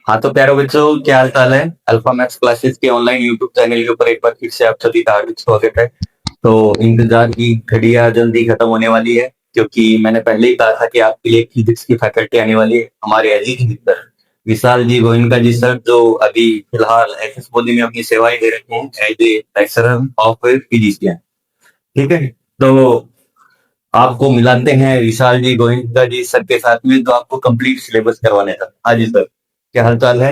हाँ तो प्यारे बच्चों, क्या हाल चाल है। अल्फा मैथ्स क्लासेस के ऑनलाइन यूट्यूब चैनल के ऊपर एक बार फिर से आप सभी का हार्दिक स्वागत है। तो इंतजार की घड़ियां जल्दी खत्म होने वाली है, क्योंकि मैंने पहले ही कहा था कि आपके लिए फिजिक्स की फैकल्टी आने वाली है। हमारे अजीज मित्र विशाल जी गोयनका जी सर, जो अभी फिलहाल एसएस बॉडी में अपनी सेवाएं दे रहे हैं as a lecturer of physics. ठीक है, तो आपको मिलाते हैं विशाल जी गोविंदा जी सर के साथ में, जो आपको कंप्लीट सिलेबस करवाने था। हाँ जी सर, क्या हाल चाल है।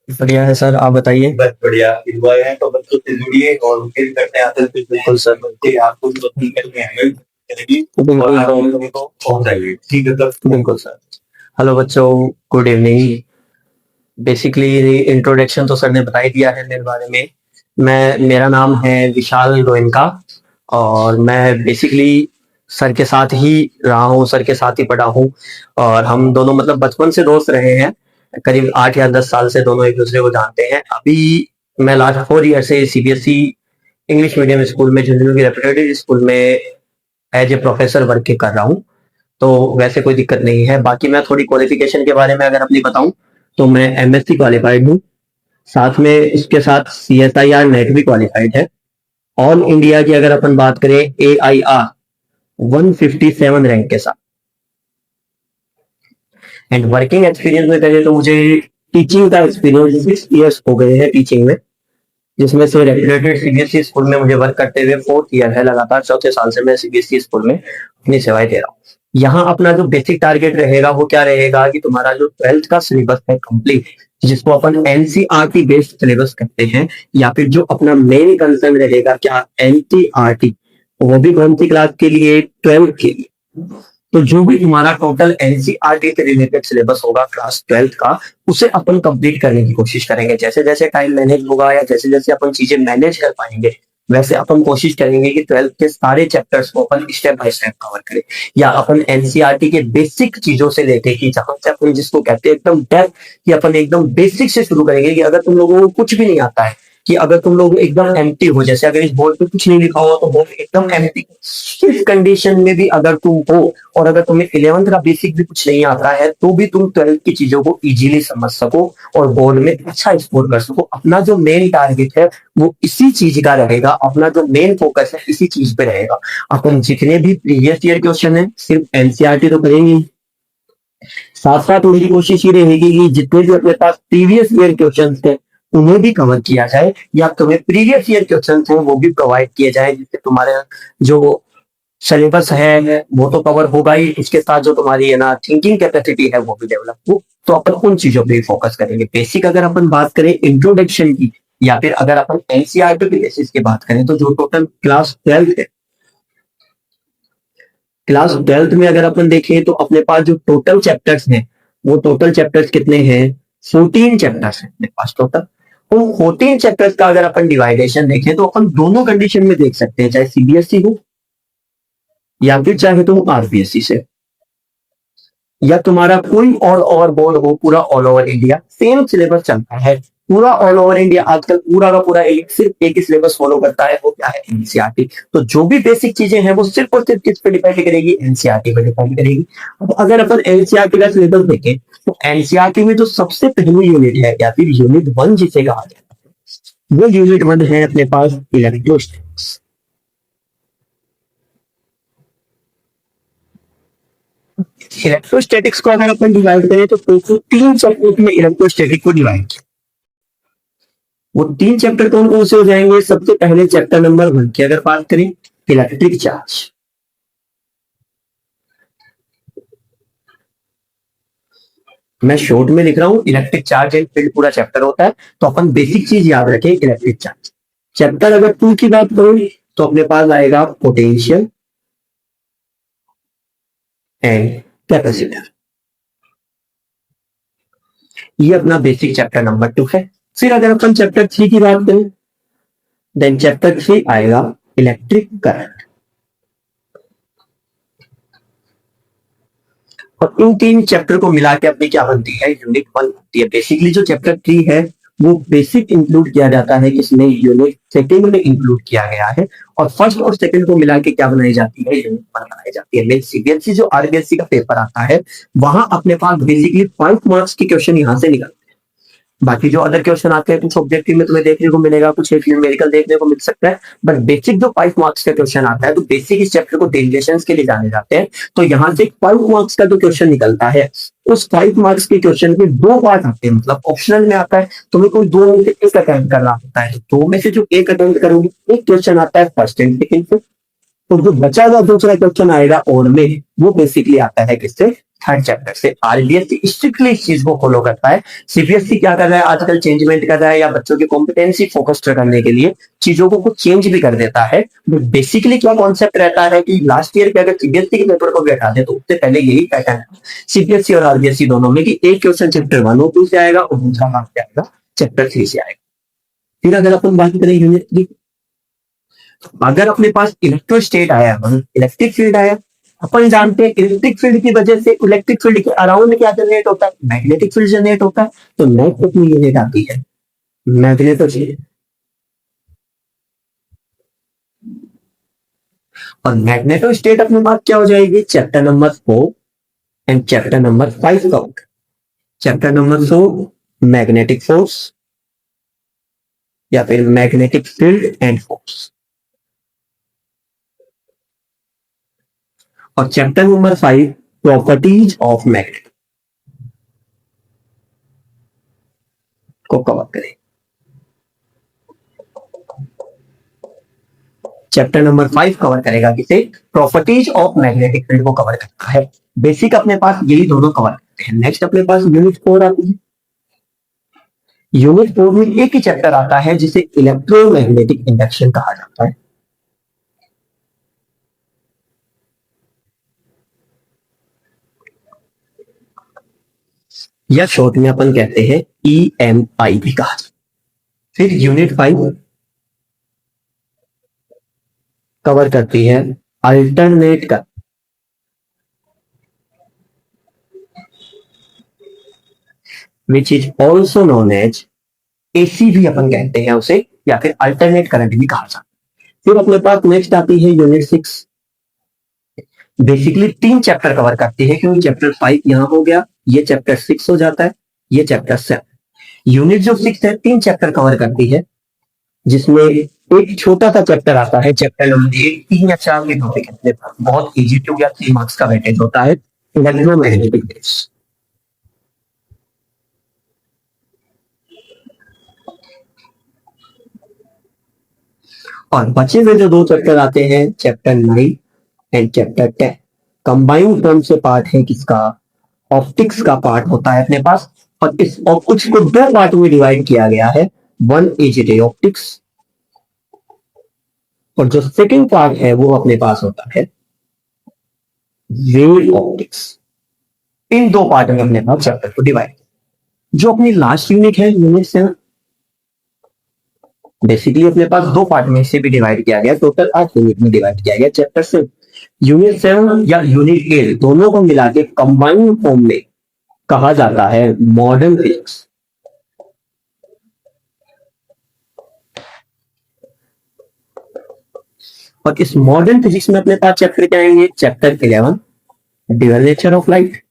बढ़िया है सर, आप बताइए। बस बढ़िया। हुए हैं तो बच्चों से जुड़िए और फिर करते हैं आते हैं। बिल्कुल सर, बच्चे आपको भी पसंद करके हमें करेगी बिल्कुल और आप लोगों को पहुंचाइए। ठीक है सर। बिल्कुल सर। हेलो बच्चों, गुड इवनिंग। बेसिकली इंट्रोडक्शन तो सर ने बता ही दिया है मेरे बारे में। मेरा नाम है विशाल गोयनका और मैं बेसिकली सर के साथ ही रहा हूँ, सर के साथ ही पढ़ा हूँ। और हम दोनों मतलब बचपन से दोस्त रहे हैं, करीब 8 या 10 साल से दोनों एक दूसरे को जानते हैं। अभी मैं लास्ट 4 ईयर से सीबीएसई इंग्लिश मीडियम स्कूल में, झुंझुनू की रेपुटेड स्कूल में एज ए प्रोफेसर वर्क कर रहा हूँ। तो वैसे कोई दिक्कत नहीं है। बाकी मैं थोड़ी क्वालिफिकेशन के बारे में अगर अपनी बताऊं तो मैं एमएससी क्वालिफाइड हूँ, साथ में इसके साथ सीएसआईआर नेट भी क्वालिफाइड है। ऑल इंडिया की अगर अपन बात करें AIR 157 रैंक के साथ। एंड वर्किंग एक्सपीरियंस में करें तो मुझे टीचिंग का एक्सपीरियंस 6 ईयर्स हो गए हैं टीचिंग में, जिसमें से रेगुलेटेड सीबीएसई स्कूल में मुझे वर्क करते हुए 4th ईयर है। लगातार चौथे साल से मैं सीबीएसई स्कूल में अपनी सेवाएं दे रहा हूँ। यहाँ अपना जो बेसिक टारगेट रहेगा वो क्या रहेगा कि तुम्हारा जो 12th का सिलेबस है कंप्लीट, जिसको अपन एनसीईआरटी बेस्ड सिलेबस कहते हैं, या फिर जो अपना मेन कंसर्न रहेगा क्या एनसीईआरटी, वो भी कौन सी क्लास के लिए, 12th के लिए। तो जो भी तुम्हारा टोटल एनसीईआरटी से रिलेटेड सिलेबस होगा क्लास 12th का, उसे अपन कंप्लीट करने की कोशिश करेंगे। जैसे जैसे टाइम मैनेज होगा या जैसे जैसे अपन चीजें मैनेज कर पाएंगे, वैसे अपन कोशिश करेंगे कि 12th के सारे चैप्टर्स को अपन स्टेप बाय स्टेप कवर करें। या अपन एनसीईआरटी के बेसिक चीजों से लेके कि जहां से अपन जिसको कहते हैं एकदम डेप्थ, कि अपन एकदम बेसिक से शुरू करेंगे। कि अगर तुम लोगों को कुछ भी नहीं आता है, कि अगर तुम लोग एकदम एम्प्टी हो, जैसे अगर इस बोर्ड पे कुछ नहीं लिखा हुआ तो बोर्ड एकदम एम्प्टी, इस कंडीशन में भी अगर तुम हो और अगर तुम्हें 11th का बेसिक भी कुछ नहीं आता है, तो भी तुम 12th की चीजों को इजीली समझ सको और बोर्ड में अच्छा स्कोर कर सको। अपना जो मेन टारगेट है वो इसी चीज का रहेगा, अपना जो मेन फोकस है इसी चीज पे रहेगा। अपन जितने भी प्रीवियस ईयर क्वेश्चन है सिर्फ एनसीईआरटी तो करेंगे, साथ साथ मेरी कोशिश ये रहेगी कि जितने भी अपने पास प्रीवियस ईयर क्वेश्चन थे उन्हें भी कवर किया जाए, या तुम्हें प्रीवियस ईयर क्वेश्चन थे वो भी प्रोवाइड किए जाए, जिससे तुम्हारे जो सिलेबस है वो तो कवर होगा ही, उसके साथ जो तुम्हारी है ना थिंकिंग कैपेसिटी है वो भी डेवलप हो। तो अपन उन चीजों पे फोकस करेंगे। बेसिक अगर अपन बात करें इंट्रोडक्शन की, या फिर अगर अपन एनसीईआरटी के बेसिस की बात करें, तो जो टोटल क्लास 12th है, क्लास 12th में अगर अपन देखें तो अपने पास जो टोटल चैप्टर्स हैं, वो टोटल चैप्टर्स कितने हैं, 14 चैप्टर्स हैं अपने पास टोटल। उन 14 चैप्टर्स का अगर अपन डिवाइडेशन देखें तो अपन दोनों कंडीशन में देख सकते हैं, चाहे सीबीएसई हो या फिर चाहे तुम आरबीएसई से, या तुम्हारा कोई ऑल ओवर बोर्ड हो, पूरा all over India same syllabus चलता है। पूरा ऑल ओवर इंडिया आजकल पूरा का पूरा सिर्फ एक ही सिलेबस फॉलो करता है, वो क्या है, एनसीईआरटी। तो जो भी बेसिक चीजें हैं वो सिर्फ और सिर्फ किस पे डिपेंड करेगी, एनसीईआरटी पे डिपेंड करेगी। अब अगर अपन एनसीईआरटी का सिलेबस देखें तो एनसीईआरटी में जो सबसे पहली यूनिट है या फिर यूनिट 1 जिसे कहा जाता है, वो यूनिट 1 है अपने पास इलेक्ट्रोस्टैटिक्स। इलेक्ट्रोस्टैटिक्स को अगर अपन डिवाइड करें तो टोटल 3 चैप्टर में इलेक्ट्रोस्टैटिक को डिवाइड किया। वो 3 चैप्टर कौन कौन से हो जाएंगे, सबसे पहले चैप्टर नंबर 1 की अगर बात करें, इलेक्ट्रिक चार्ज। मैं शॉर्ट में लिख रहा हूं, इलेक्ट्रिक चार्ज एंड फील्ड पूरा चैप्टर होता है। तो अपन बेसिक चीज याद रखें, इलेक्ट्रिक चार्ज। चैप्टर अगर 2 की बात करें तो अपने पास आएगा पोटेंशियल एंड कैपेसिटर। ये अपना बेसिक चैप्टर नंबर 2 है। फिर अगर अपन चैप्टर 3 की बात करें, देन चैप्टर 3 आएगा इलेक्ट्रिक करंट। और इन 3 चैप्टर को मिला के अपनी क्या बनती है, यूनिट 1 बनती है। बेसिकली जो चैप्टर 3 है वो बेसिक इंक्लूड किया जाता है, किसमें, यूनिट 2 में इंक्लूड किया गया है। और फर्स्ट और सेकंड को मिला के क्या बनाई जाती है, यूनिट 1 बनाई जाती है। मेन सीबीएसई जो आरबीएसई का पेपर आता है, वहां अपने पास बेसिकली 5 मार्क्स के क्वेश्चन यहां से निकलते हैं। बाकी जो अदर क्वेश्चन आते हैं कुछ ऑब्जेक्टिव में तुम्हें देखने को मिलेगा, कुछ एक न्यूमेरिकल देखने को मिल सकता है, बट बेसिक जो 5 मार्क्स का क्वेश्चन आता है, तो बेसिक इस चैप्टर को डेरिवेशंस के लिए जाने जाते हैं, तो यहाँ से 5 मार्क्स का जो क्वेश्चन निकलता है, उस 5 मार्क्स के क्वेश्चन के 2 पार्ट आते हैं, मतलब ऑप्शनल में आता है तुम्हें कोई 2 में से एक अटेम्प्ट करना होता है, तो 2 में से जो एक अटेम्प्ट करोगे, एक क्वेश्चन आता है फर्स्ट एंड सेकंड से, तो जो बचा हुआ दूसरा क्वेश्चन आएगा और में, वो बेसिकली आता है किससे, थर्ड चैप्टर से। आरडीएससी स्ट्रिक्टली इस चीज को फॉलो करता है। सीबीएसई क्या कर रहा है आजकल, चेंजमेंट कर रहा है या बच्चों की कॉम्पिटेंसी फोकस्ड करने के लिए चीजों को कुछ चेंज भी कर देता है, बट बेसिकली क्या कॉन्सेप्ट रहता है कि लास्ट ईयर के अगर सीबीएसई के पेपर को भी हटा दे तो उससे पहले यही पैटर्न है सीबीएसई और आरबीएसई दोनों में कि एक क्वेश्चन चैप्टर 1 और 2 से आएगा और दूसरा मार्क्स से आएगा चैप्टर 3 से आएगा। फिर अगर अपन बात करें यूनिट 3, अगर अपने पास इलेक्ट्रोस्टेट आया, इलेक्ट्रिक फील्ड आया, अपन जानते हैं इलेक्ट्रिक फील्ड की वजह से इलेक्ट्रिक फील्ड के अराउंड क्या जनरेट होता है, मैग्नेटिक फील्ड जनरेट होता है, तो नेट कितनी यूनिट आती है, मैग्नेटोस्टेट। और मैग्नेटोस्टेट अपने पास क्या हो जाएगी, chapter number 4 and chapter number 5 का। चैप्टर नंबर 4 मैग्नेटिक फोर्स या फिर मैग्नेटिक फील्ड एंड फोर्स, और chapter number 5 properties of magnet को कवर करें। चैप्टर नंबर 5 कवर करेगा किसे, प्रॉपर्टीज ऑफ मैग्नेटिक फील्ड को कवर करता है। बेसिक अपने पास यही दोनों कवर करते हैं। नेक्स्ट अपने पास यूनिट 4 आती है। यूनिट 4 में एक ही चैप्टर आता है जिसे इलेक्ट्रोमैग्नेटिक इंडक्शन कहा जाता है। या शॉर्ट में अपन कहते हैं EMI भी कहा जाता है। फिर यूनिट 5 कवर करती है अल्टरनेट का, which is also known as AC भी अपन कहते हैं उसे, या फिर अल्टरनेट करंट भी कहा जाता है। फिर अपने पास नेक्स्ट आती है यूनिट 6। बेसिकली 3 चैप्टर कवर करती है, क्योंकि चैप्टर 5 यहां हो गया, ये चैप्टर 6 हो जाता है, ये चैप्टर 7। यूनिट जो 6 है 3 चैप्टर कवर करती है, जिसमें एक छोटा सा चैप्टर आता है चैप्टर नंबर 8, 3 या 4 के टॉपिक है, बहुत इजी टू या 3 मार्क्स का वेटेज होता है, इलेक्ट्रोमैग्नेटिक वेव्स। और बचे हुए जो 2 चैप्टर आते हैं chapter 9 and chapter 10, combined term से पार्ट है किसका, ऑप्टिक्स का पार्ट होता है अपने पास। और इस ऑप्टिक्स को 2 पार्ट में डिवाइड किया गया है, वन इज रे ऑप्टिक्स, और जो सेकंड पार्ट है वो अपने पास होता है वेव ऑप्टिक्स। इन 2 पार्ट में अपने पास चैप्टर को डिवाइड। जो अपनी लास्ट यूनिट है यूनिट 7, बेसिकली अपने पास 2 पार्ट में से भी डिवाइड किया गया, टोटल 8 यूनिट में डिवाइड किया गया चैप्टर से। यूनिट 7 या यूनिट 8 दोनों को मिला के कंबाइंड फॉर्म में कहा जाता है मॉडर्न फिजिक्स। और इस मॉडर्न फिजिक्स में अपने पास चैप्टर क्या आएंगे, chapter 11 dual nature of light,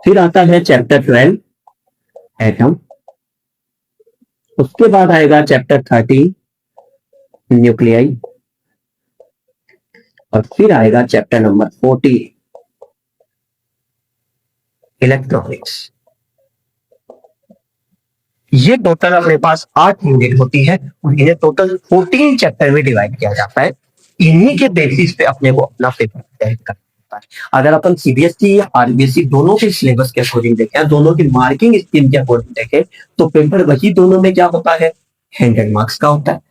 फिर आता है चैप्टर 12 एटम, उसके बाद आएगा चैप्टर 13 न्यूक्लियाई, और फिर आएगा चैप्टर नंबर 14 इलेक्ट्रॉनिक्स। ये टोटल अपने पास 8 यूनिट होती है और इन्हें टोटल 14 चैप्टर में डिवाइड किया जाता है। इन्हीं के बेसिस पे अपने को अपना पेपर तय करना होता है। अगर अपन सीबीएसई या आरबीएसई दोनों के सिलेबस के अकॉर्डिंग देखें, दोनों की मार्किंग स्कीम के अकॉर्डिंग देखें, तो पेपर वही दोनों में क्या होता है, 100 मार्क्स का होता है।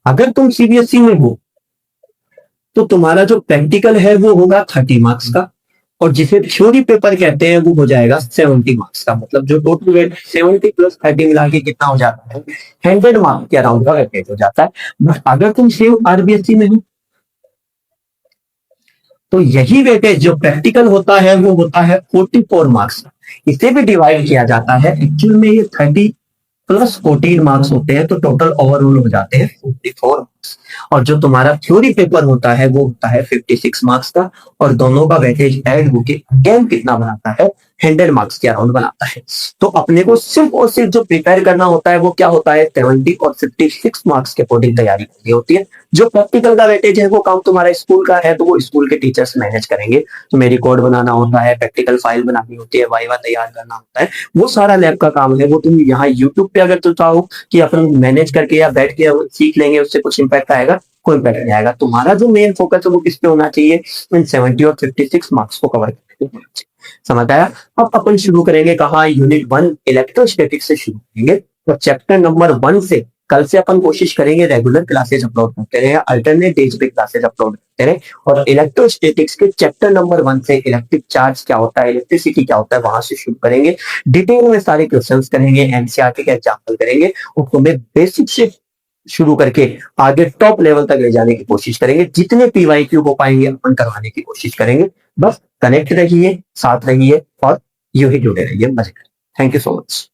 अगर तुम सीबीएसई में हो तो तुम्हारा जो प्रैक्टिकल है वो होगा 30 मार्क्स का, और जिसे थ्योरी पेपर कहते हैं वो हो जाएगा 70 मार्क्स का। मतलब जो टोटल वेट 70 प्लस 30 मिला के कितना हो जाता है, 100 मार्क्स के अराउंड का वेटेज हो जाता है। बट अगर तुम सेम आरबीएसई में हो तो यही वेटेज जो प्रैक्टिकल होता है वो होता है 44 मार्क्स का। इसे भी डिवाइड किया जाता है, एक्चुअल में ये 30 प्लस 14 मार्क्स होते हैं, तो टोटल ओवरऑल हो जाते हैं 44 मार्क्स। और जो तुम्हारा थ्योरी पेपर होता है वो होता है 56 मार्क्स का, और दोनों का वेटेज ऐड होके अगेन कितना बनाता है, 100 मार्क्स के अराउंड बनाता है। तो अपने को सिर्फ और सिर्फ जो प्रिपेयर करना होता है वो क्या होता है, 70 और 56 मार्क्स के अकॉर्डिंग तैयारी करनी होती है। जो प्रैक्टिकल का वेटेज है वो काम तुम्हारा स्कूल का है, तो वो स्कूल के टीचर्स मैनेज करेंगे। तुम्हें रिकॉर्ड बनाना होता है, प्रैक्टिकल फाइल बनानी होती है, वाइवा तैयार करना होता है, वो सारा लैब का काम है। वो तुम यहाँ यूट्यूब पे अगर तुम चाहो कि अपन मैनेज करके या बैठ के सीख लेंगे उससे कुछ इम्पैक्ट आएगा, कोई इम्पैक्ट नहीं आएगा। तुम्हारा जो मेन फोकस है वो किस पे होना चाहिए, इन 70 और 56 मार्क्स को कवर करके होना चाहिए। समझ आया? अब अपन शुरू करेंगे कहा, यूनिट 1 इलेक्ट्रोस्टैटिक्स से शुरू करेंगे। तो चैप्टर नंबर 1 से कल से अपन कोशिश करेंगे रेगुलर क्लासेज अपलोड करते रहे, अल्टरनेट डेज पे क्लासेज अपलोड करते रहे, और इलेक्ट्रोस्टैटिक्स के चैप्टर नंबर 1 से इलेक्ट्रिक चार्ज क्या होता है, इलेक्ट्रिसिटी क्या होता है, वहां से शुरू करेंगे। डिटेल में सारे क्वेश्चंस करेंगे, एनसीईआरटी के एग्जाम्पल करेंगे, और तुम्हें बेसिक से शुरू करके आगे टॉप लेवल तक ले जाने की कोशिश करेंगे। जितने पीवाईक्यू हो पाएंगे अपन करवाने की कोशिश करेंगे। बस कनेक्ट रहिए, साथ रहिए, और यूं ही जुड़े रहिए, मजे करिए। Thank you so much.